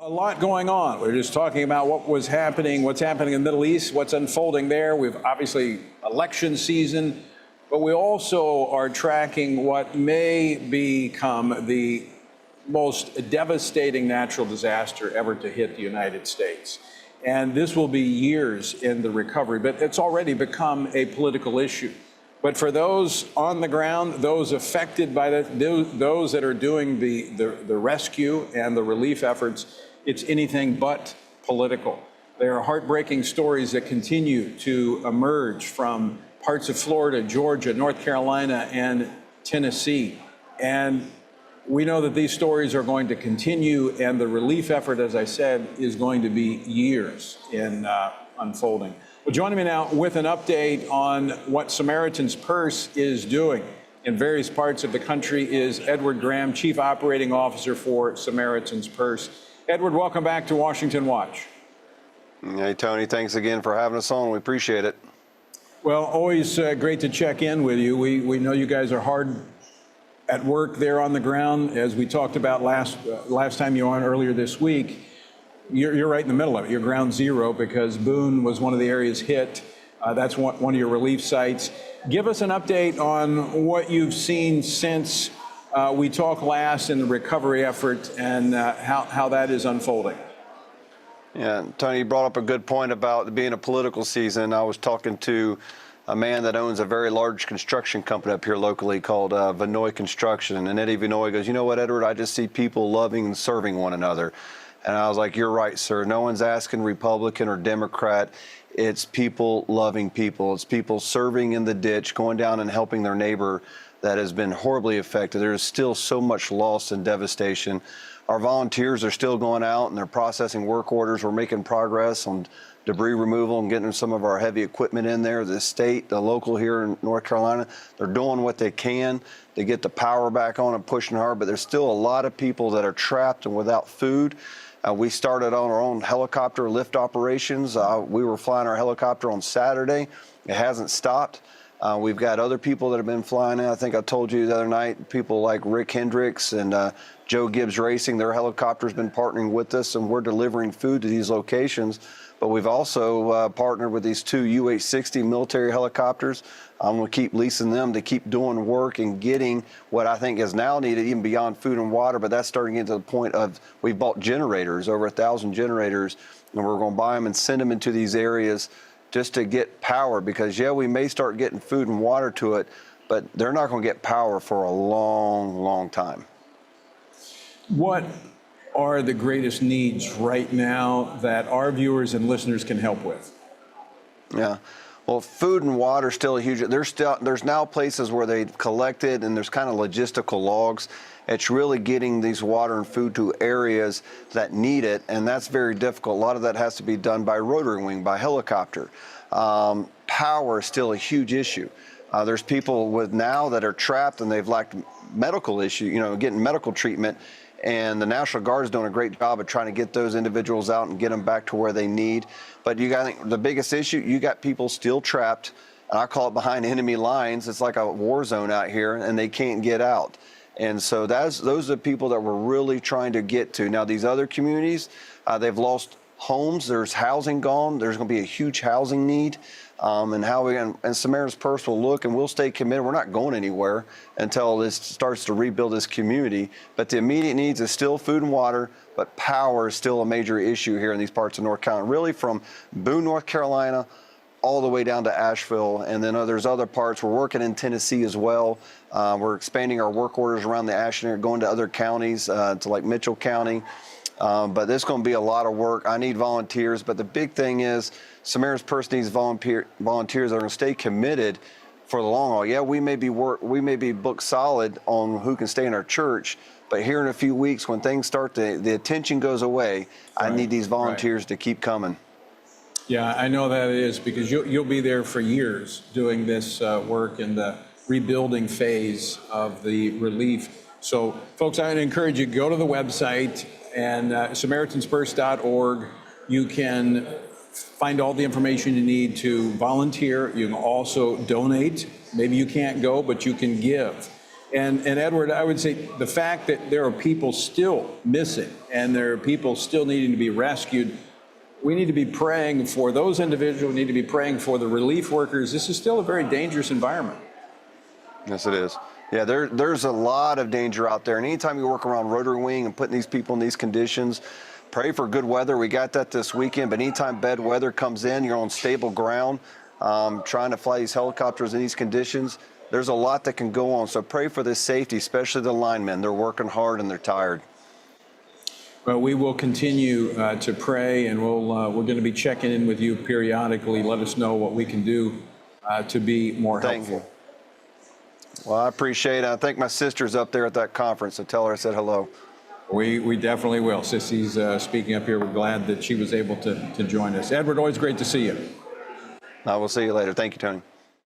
A lot going on. We're just talking about what's happening in the Middle East, what's unfolding there. We've obviously election season, but we also are tracking what may become the most devastating natural disaster ever to hit the United States. And this will be years in the recovery, but it's already become a political issue. But for those on the ground, those affected by that, those that are doing the rescue and the relief efforts, it's anything but political. There are heartbreaking stories that continue to emerge from parts of Florida, Georgia, North Carolina, and Tennessee. And we know that these stories are going to continue, and the relief effort, as I said, is going to be years in unfolding. Well, joining me now with an update on what Samaritan's Purse is doing in various parts of the country is Edward Graham, Chief Operating Officer for Samaritan's Purse. Edward, welcome back to Washington Watch. Hey, Tony, thanks again for having us on. We appreciate it. Well, always great to check in with you. We know you guys are hard at work there on the ground. As we talked about last time you were on earlier this week, you're right in the middle of it. You're ground zero because Boone was one of the areas hit. That's one of your relief sites. Give us an update on what you've seen since we talked last in the recovery effort and how that is unfolding. Yeah, Tony, you brought up a good point about being a political season. I was talking to a man that owns a very large construction company up here locally called Vinoy Construction. And Eddie Vinoy goes, you know what, Edward, I just see people loving and serving one another. And I was like, you're right, sir. No one's asking Republican or Democrat. It's people loving people. It's people serving in the ditch, going down and helping their neighbor that has been horribly affected. There is still so much loss and devastation. Our volunteers are still going out and they're processing work orders. We're making progress on debris removal and getting some of our heavy equipment in there. The state, the local here in North Carolina, they're doing what they can to get the power back on and pushing hard, but there's still a lot of people that are trapped and without food. We started on our own helicopter lift operations. We were flying our helicopter on Saturday. It hasn't stopped. We've got other people that have been flying in. I think I told you the other night, people like Rick Hendricks and Joe Gibbs Racing, their helicopter's been partnering with us, and we're delivering food to these locations. But we've also partnered with these two UH-60 military helicopters. I'm going to keep leasing them to keep doing work and getting what I think is now needed, even beyond food and water. But that's starting to get to the point of we've bought generators, over 1,000 generators, and we're going to buy them and send them into these areas just to get power. Because, yeah, we may start getting food and water to it, but they're not going to get power for a long, long time. What are the greatest needs right now that our viewers and listeners can help with? Yeah. Well, food and water still a huge. There's now places where they've collected, and there's kind of logistical logs. It's really getting these water and food to areas that need it, and that's very difficult. A lot of that has to be done by rotary wing, by helicopter. Power is still a huge issue. There's people now that are trapped and they've lacked medical issue, getting medical treatment. And the National Guard is doing a great job of trying to get those individuals out and get them back to where they need. But the biggest issue, you got people still trapped, and I call it behind enemy lines. It's like a war zone out here, and they can't get out. And so those are the people that we're really trying to get to. Now, these other communities, they've lost homes. There's housing gone. There's going to be a huge housing need. And Samaritan's Purse will look, and we'll stay committed. We're not going anywhere until this starts to rebuild this community. But the immediate needs is still food and water, but power is still a major issue here in these parts of North Carolina, really from Boone, North Carolina, all the way down to Asheville. And then there's other parts. We're working in Tennessee as well. We're expanding our work orders around the Ashland area, going to other counties, to like Mitchell County. But there's going to be a lot of work. I need volunteers. But the big thing is Samaritan's Purse needs volunteers that are going to stay committed for the long haul. Yeah, we may be booked solid on who can stay in our church, but here in a few weeks when things start the attention goes away, I need these volunteers to keep coming. Yeah, I know that it is, because you'll be there for years doing this work in the rebuilding phase of the relief. So, folks, I'd encourage you to go to the website and SamaritansPurse.org. You can find all the information you need to volunteer. You can also donate. Maybe you can't go, but you can give. And Edward, I would say the fact that there are people still missing and there are people still needing to be rescued. We need to be praying for those individuals. We need to be praying for the relief workers. This is still a very dangerous environment. Yes, it is. Yeah, there's a lot of danger out there. And anytime you work around rotary wing and putting these people in these conditions, pray for good weather. We got that this weekend, but anytime bad weather comes in, you're on stable ground, trying to fly these helicopters in these conditions. There's a lot that can go on. So pray for this safety, especially the linemen. They're working hard and they're tired. Well, we will continue to pray, and we're going to be checking in with you periodically. Let us know what we can do to be more helpful. Thank you. Well, I appreciate it. I think my sister's up there at that conference, so tell her I said hello. We definitely will. Sissy's speaking up here. We're glad that she was able to join us. Edward, always great to see you. I will see you later. Thank you, Tony.